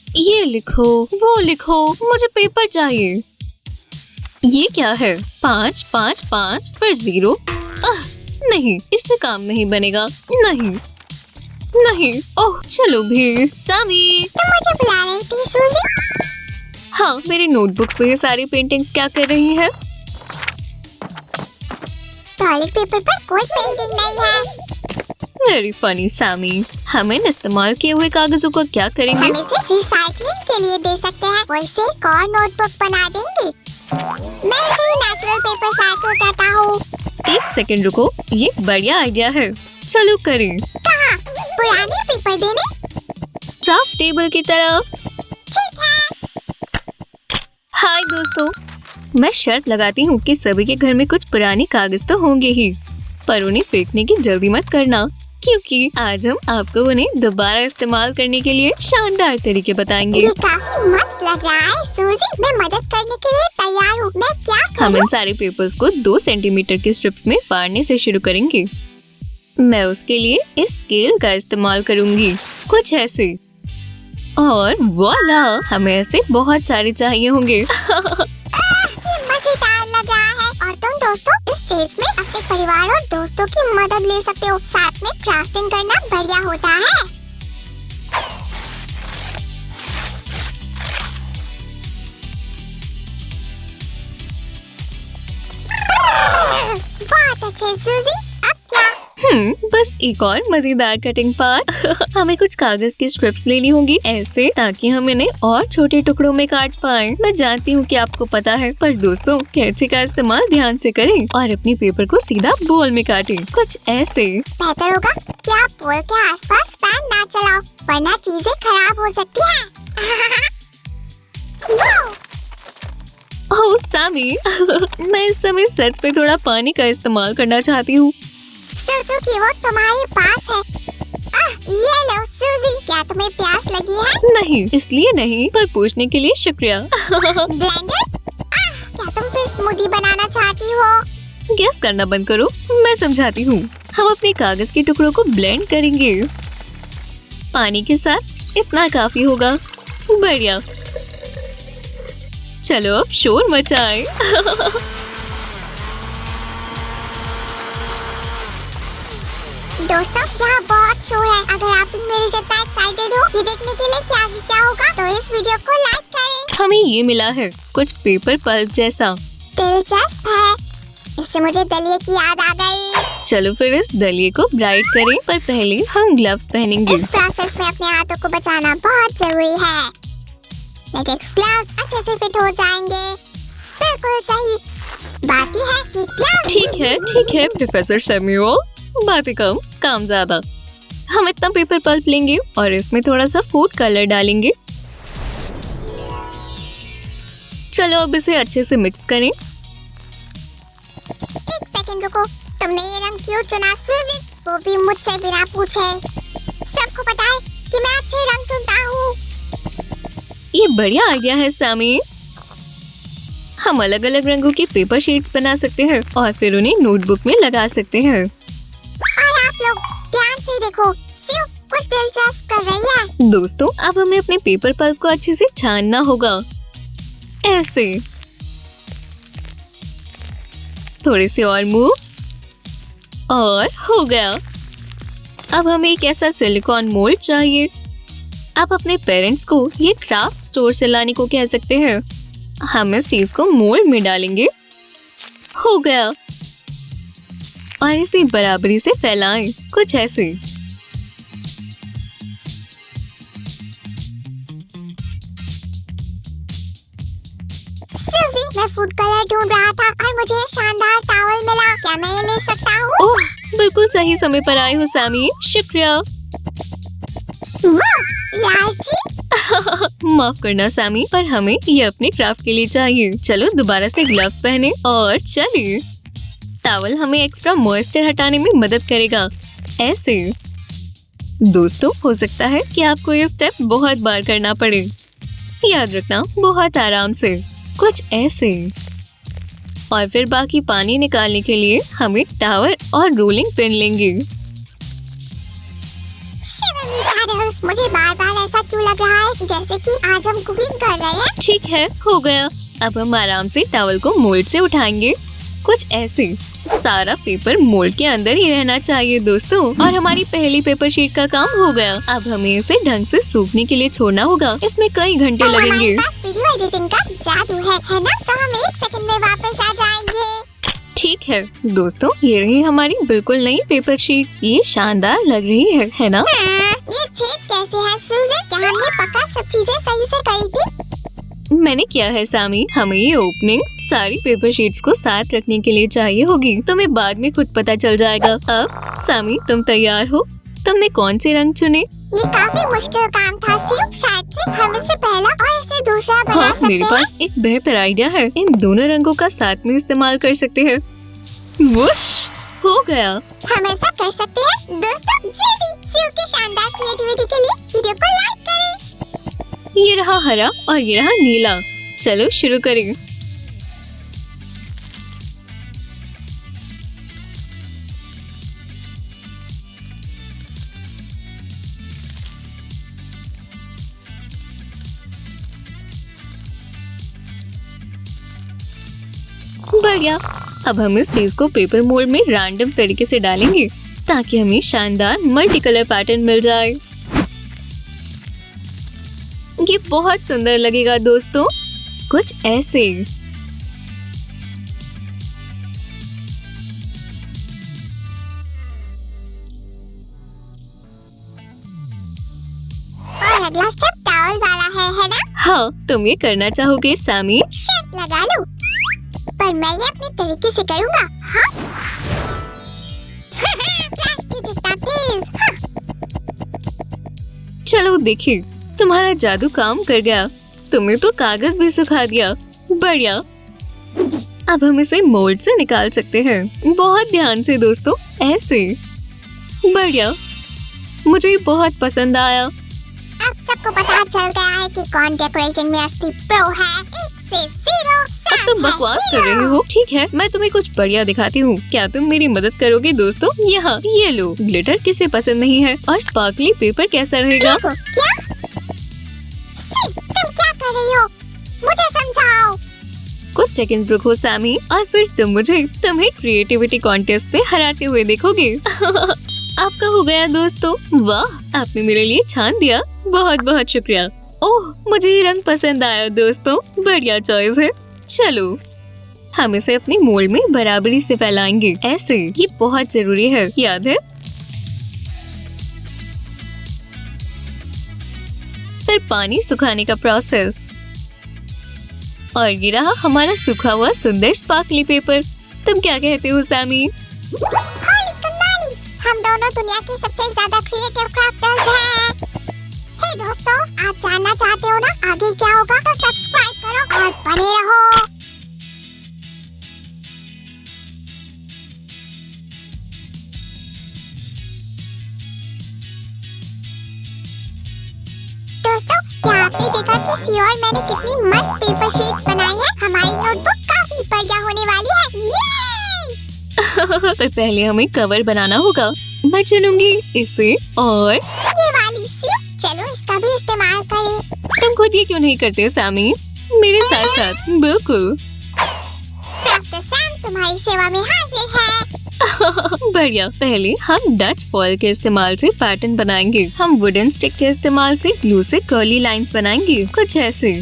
ये लिखो, वो लिखो, मुझे पेपर चाहिए। ये क्या है? 5 5 5 फिर 0। नहीं, इससे काम नहीं बनेगा। नहीं नहीं, ओह चलो भी। सामी, तुम मुझे बुला रही थी सूजी? हाँ, मेरी नोटबुक पे ये सारी पेंटिंग्स क्या कर रही है? टॉयलेट पेपर पर कोई पेंटिंग नहीं है। वेरी फनी सामी। हम इन इस्तेमाल किए हुए कागजों का क्या करेंगे? हम इसे रिसाइकलिंग के लिए दे सकते हैं और इसे एक और नोटबुक बना देंगे। मैं इसे नेचुरल पेपर साइकिल कहता हूँ। एक सेकंड रुको, ये बढ़िया आइडिया है। चलो करें। कहाँ? पुराने पेपर देने? क्राफ्ट टेबल की तरफ। ठीक है। हाय दोस्तों, मैं शर्त लगाती हूँ कि सभी के घर में कुछ पुराने कागज तो होंगे ही, पर उन्हें फेंकने की जल्दी मत करना, क्योंकि आज हम आपको उन्हें दोबारा इस्तेमाल करने के लिए शानदार तरीके बताएंगे। ये काफी मस्त लग रहा है सूजी। मैं मदद करने के लिए तैयार हूँ। मैं क्या हम करूँ? इन सारे पेपर्स को 2 सेंटीमीटर के स्ट्रिप्स में फाड़ने से शुरू करेंगे। मैं उसके लिए इस स्केल का इस्तेमाल करूंगी, कुछ ऐसे। और वॉला, हमें ऐसे बहुत सारे चाहिए होंगे। ये मजेदार लग रहा है। और तुम दोस्तों इस स्टेज में अपने परिवार और दोस्तों की मदद ले सकते हो। साथ में क्राफ्टिंग करना बढ़िया होता है। बहुत अच्छे सूजी। अब क्या? बस एक और मजेदार कटिंग पार्ट। हमें कुछ कागज की स्ट्रिप्स लेनी होंगी ऐसे, ताकि हम इन्हें और छोटे टुकड़ों में काट पाएं। मैं जानती हूँ कि आपको पता है, पर दोस्तों कैंची का इस्तेमाल ध्यान से करें और अपने पेपर को सीधा बोल में काटें, कुछ ऐसे। बेहतर होगा कि आप पोल के आसपास फैन ना चलाओ, वरना चीजें खराब हो सकती हैं। वो! ओह सामी, मैं इस समय सच में थोड़ा पानी का इस्तेमाल करना चाहती हूँ। सोचो कि वो तुम्हारे पास है। ये लो सूजी, क्या तुम्हें प्यास लगी है? नहीं, इसलिए नहीं, पर पूछने के लिए शुक्रिया। ब्लेंडर? क्या तुम फिर स्मूदी बनाना चाहती हो? गैस करना बंद करो, मैं समझाती हूँ। हम अपने कागज के टुकड़ों को ब्लेंड करेंगे पानी के साथ। इतना काफी होगा। बढ़िया, चलो अब शोर मचाएं। दोस्तों यहाँ बहुत शोर है। अगर आप भी मेरे जितना एक्साइटेड हो ये देखने के लिए कि आगे क्या होगा, तो इस वीडियो को लाइक करें। हमें ये मिला है कुछ पेपर पल्प जैसा। दिलचस्प है। इससे मुझे दलिया की याद आ गई। चलो फिर इस दलिये को ब्राइट करें, पर पहले हम ग्लव्स पहनेंगे। इस प्रोसेस में अपने हाथों को बचाना बहुत जरूरी है। लेटेक्स ग्लव्स अच्छे से फिट हो जाएंगे। बिल्कुल सही। बात ही है कि ग्लव्स। ठीक है प्रोफेसर सैमुअल, बातें कम काम ज्यादा। हम इतना पेपर पल्प लेंगे और इसमें थोड़ा सा फूड कलर डालेंगे। चलो अब इसे अच्छे से मिक्स करें। एक सेकंड रुको, तुमने ये रंग क्यों चुना सूजी? वो भी मुझसे बिना पूछे। सबको पता है कि मैं अच्छे रंग चुनता हूँ। ये बढ़िया आइडिया है सामी। हम अलग अलग रंगों की पेपर शीट्स बना सकते हैं और फिर उन्हें नोटबुक में लगा सकते हैं। और आप लोग ध्यान से देखो, सियो कुछ दिलचस्प कर रही है। दोस्तों अब हमें अपने पेपर पल्प को अच्छे से छानना होगा, ऐसे। थोड़े से और मूव्स और हो गया। अब हमें एक ऐसा सिलिकॉन मोल्ड चाहिए। आप अपने पेरेंट्स को ये क्राफ्ट स्टोर से लाने को कह सकते हैं। हम इस चीज को मोल्ड में डालेंगे। हो गया। और इसे बराबरी से फैलाएं, कुछ ऐसे। सूजी, मैं फूड कलर ढूंढ रहा था और मुझे ये शानदार टॉवल मिला। क्या मैं ये ले सकता हूँ? ओह, बिल्कुल सही समय पर आए हो सामी, शुक्रिया। वाह, लालची। माफ करना सामी, पर हमें ये अपने क्राफ्ट के लिए चाहिए। चलो दोबारा से ग्लव्स पहने और चलिए। टॉवल हमें एक्स्ट्रा मॉइस्चर हटाने में मदद करेगा, ऐसे। दोस्तों हो सकता है कि आपको ये स्टेप बहुत बार करना पड़े। याद रखना, बहुत आराम से, कुछ ऐसे। और फिर बाकी पानी निकालने के लिए हम एक टावर और रोलिंग पिन लेंगे। मुझे बार बार ऐसा क्यों लग रहा है जैसे कि आज हम कुकिंग कर रहे हैं। ठीक है, हो गया। अब हम आराम से टॉवल को मोल्ड से उठाएंगे, कुछ ऐसे। सारा पेपर मोल्ड के अंदर ही रहना चाहिए दोस्तों। और हमारी पहली पेपर शीट का काम हो गया। अब हमें इसे ढंग से सूखने के लिए छोड़ना होगा। इसमें कई घंटे लगेंगे। हमारे पास वीडियो एडिटिंग का जादू है ना? तो हम 1 सेकंड में वापस आ जाएंगे। ठीक है दोस्तों, ये रही हमारी बिल्कुल नई पेपर शीट। ये शानदार लग रही है ना? ये छेद कैसे है सूजन? क्या हमने पक्का सब चीजें सही से करी थी? मैंने किया है सामी। हमें ये ओपनिंग सारी पेपर शीट्स को साथ रखने के लिए चाहिए होगी। तुम्हें बाद में खुद पता चल जाएगा। अब सामी, तुम तैयार हो? तुमने कौन से रंग चुने? ये काफी मुश्किल काम था सिर्फ। शायद से हम इसे पहला और इसे दूसरा बना हाँ, सकते मेरे हैं। पास एक बेहतर आइडिया है। इन दोनों रंगों का साथ में इस्तेमाल कर सकते हैं। वुश, हो गया। हम ऐसा कर सकते हैं दोस्तों। जल्दी शिव की शानदार क्रिएटिविटी के लिए वीडियो को लाइक करें। ये रहा हरा और ये रहा नीला। चलो शुरू करें। बढ़िया। अब हम इस चीज को पेपर मोल्ड में रैंडम तरीके से डालेंगे ताकि हमें शानदार मल्टी कलर पैटर्न मिल जाए। ये बहुत सुंदर लगेगा दोस्तों, कुछ ऐसे। और अगला स्टेप टॉवल वाला है ना? हाँ, तुम ये करना चाहोगे सामी? शेप लगा लो, पर मैं ये अपने तरीके से करूँगा। हाँ? फ्लैश के जितना तेज। हाँ? चलो देखिए, तुम्हारा जादू काम कर गया। तुमने तो कागज भी सुखा दिया। बढ़िया। अब हम इसे मोल्ड से निकाल सकते हैं। बहुत ध्यान से दोस्तों, ऐसे। बढ़िया, मुझे बहुत पसंद आया। अब सबको पता चल गया है कि कौन डेकोरेटिंग में असली प्रो है। 1 से 0। अब तुम बकवास कर रहे हो। ठीक है, मैं तुम्हें कुछ बढ़िया दिखाती हूँ। क्या तुम मेरी मदद करोगे दोस्तों? यहाँ ये लो। ग्लिटर किसे पसंद नहीं है? और स्पार्कली पेपर कैसा रहेगा? देखो, क्या? तुम क्या कर रही हो? मुझे समझाओ। कुछ सेकंड्स रुको सामी, और फिर तुम मुझे तुम्हें क्रिएटिविटी कॉन्टेस्ट पे हराते हुए देखोगे। आपका हो गया दोस्तों। वाह, आपने मेरे लिए छान दिया। बहुत बहुत शुक्रिया। ओह, मुझे ये रंग पसंद आया दोस्तों। बढ़िया चॉइस है। चलो हम इसे अपनी मोल्ड में बराबरी से फैलाएंगे, ऐसे। ये बहुत जरूरी है, याद है? फिर पानी सुखाने का प्रोसेस। और ये रहा हमारा सूखा हुआ सुंदर स्पार्कली पेपर। तुम क्या कहते हो सामी? होली कुंडाली, हम दोनों दुनिया के सबसे ज्यादा क्रिएटिव क्राफ्टर्स हैं। हे दोस्तों, आप जानना चाहते हो ना आगे क्या होगा? तो सब्सक्राइब करो और बने रहो। दोस्तों, क्या आपने देखा कि सी और मैंने कितनी मस्त पेपर शीट्स बनाई है? हमारी नोटबुक काफी बढ़िया होने वाली है। ये! पर पहले हमें कवर बनाना होगा। मैं चुनूंगी इसे और ये वाली सी। चलो इसका भी इस्तेमाल करें। तुम खुद ये क्यों नहीं करते सामी? मेरे साथ साथ। बिल्कुल। क्राफ्टर सैम तुम्हारी सेवा में हाजिर है। बढ़िया। पहले हम डच फॉयल के इस्तेमाल से पैटर्न बनाएंगे। हम वुडन स्टिक के इस्तेमाल से ग्लू से कर्ली लाइंस बनाएंगे, कुछ ऐसे।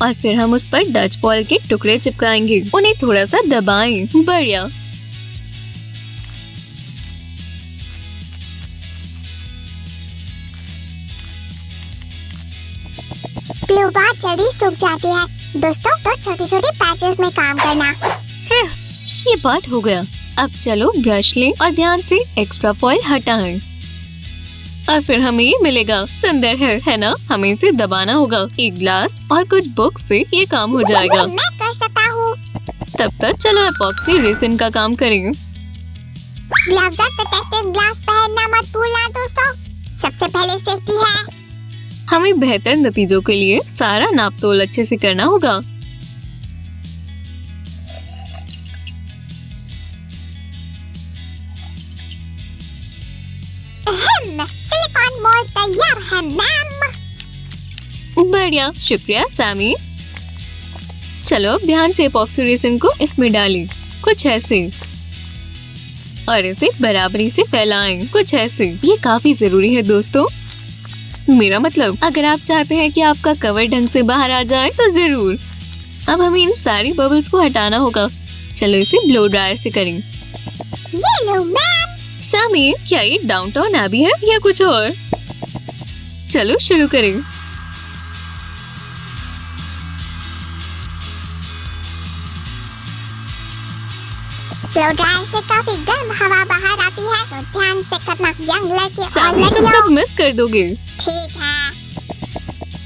और फिर हम उस पर डच फॉयल के टुकड़े चिपकाएंगे। उन्हें थोड़ा सा दबाएं। बढ़िया। ग्लू बहुत जल्दी सूख जाती है दोस्तों, तो छोटे छोटे पैचेस में काम करना। फिर ये पार्ट हो गया। अब चलो ब्रश लें और ध्यान से एक्स्ट्रा फॉयल हटाएं। और फिर हमें ये मिलेगा। सुंदर है ना? हमें इसे दबाना होगा। एक ग्लास और कुछ बुक से ये काम हो जाएगा। ये मैं कर सकता हूँ। तब तक चलो एपॉक्सी रेसिन का काम करें। ग्लव्स और प्रोटेक्टिव ग्लास पहनना मत भूलना दोस्तों, सबसे पहले सेफ्टी है। हमें बेहतर नतीजों के लिए सारा नापतोल अच्छे से करना होगा। सिलिकॉन मोल्ड तैयार है। है मैम। बढ़िया, शुक्रिया सैमी। चलो अब ध्यान से एपॉक्सी रेसिन को इसमें डालें, कुछ ऐसे, और इसे बराबरी से फैलाएं, कुछ ऐसे। ये काफी जरूरी है दोस्तों। मेरा मतलब, अगर आप चाहते हैं कि आपका कवर ढंग से बाहर आ जाए तो जरूर। अब हमें इन सारी बबल्स को हटाना होगा। चलो इसे ब्लो ड्रायर से करें। ये लो मैम। सैमी, क्या ये डाउनटाउन एबी है या कुछ और? चलो शुरू करें। ब्लो ड्रायर से काफी गर्म हवा बाहर आती है, तो ध्यान से करना यंग लड़के और सैमी, तुम लड़कियों। सब मिस कर दोगे। ठीक है।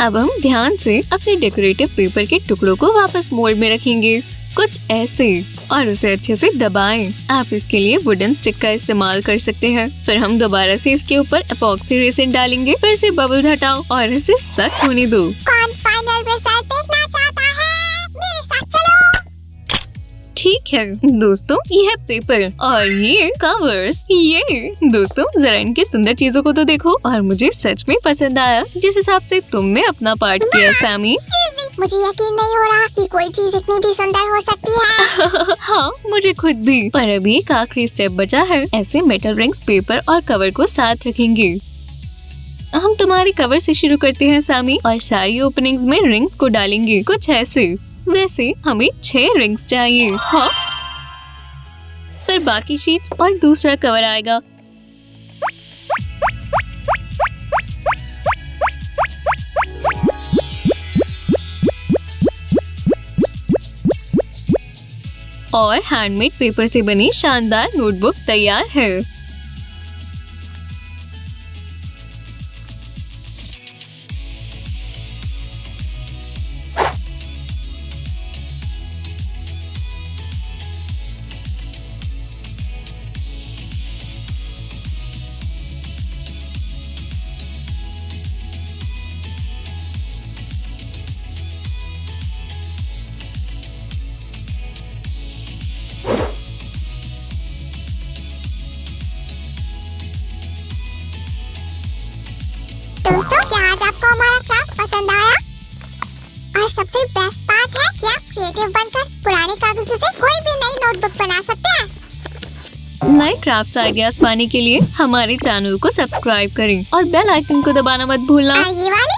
अब हम ध्यान से अपने डेकोरेटिव पेपर के टुकड़ों को वापस मोल्ड में रखेंगे, कुछ ऐसे, और उसे अच्छे से दबाएं। आप इसके लिए वुडन स्टिक का इस्तेमाल कर सकते हैं। फिर हम दोबारा से इसके ऊपर एपॉक्सी रेसिन डालेंगे। फिर से बबल्स हटाओ और इसे सख्त होने दो। कौन फाइनल रिजल्ट देखना चाहता है? मेरे साथ चलो। ठीक है दोस्तों, ये है पेपर और ये कवर्स। ये दोस्तों, जरा इनकी सुंदर चीजों को तो देखो, और मुझे सच में पसंद आया जिस हिसाब से तुमने अपना पार्ट किया सैमी। मुझे यकीन नहीं हो रहा कि कोई चीज इतनी भी सुंदर हो सकती है। हाँ, मुझे खुद भी। पर अभी एक आखिरी स्टेप बचा है। ऐसे मेटल रिंग्स, पेपर और कवर को साथ रखेंगे। हम तुम्हारी कवर से शुरू करते हैं सैमी, और सारी ओपनिंग्स में रिंग्स को डालेंगे, कुछ ऐसे। वैसे हमें 6 रिंग्स चाहिए। हाँ, फिर बाकी शीट्स और दूसरा कवर आएगा। और हैंडमेड पेपर से बनी शानदार नोटबुक तैयार है। दोस्तों, क्या आज आपको हमारा क्राफ्ट पसंद आया? और सबसे बेस्ट पार्ट है कि आप क्रिएटिव बनकर पुराने कागजों से कोई भी नई नोटबुक बना सकते हैं। नए क्राफ्ट आइडियाज पाने के लिए हमारे चैनल को सब्सक्राइब करें और बेल आइकन को दबाना मत भूलना। और ये वाली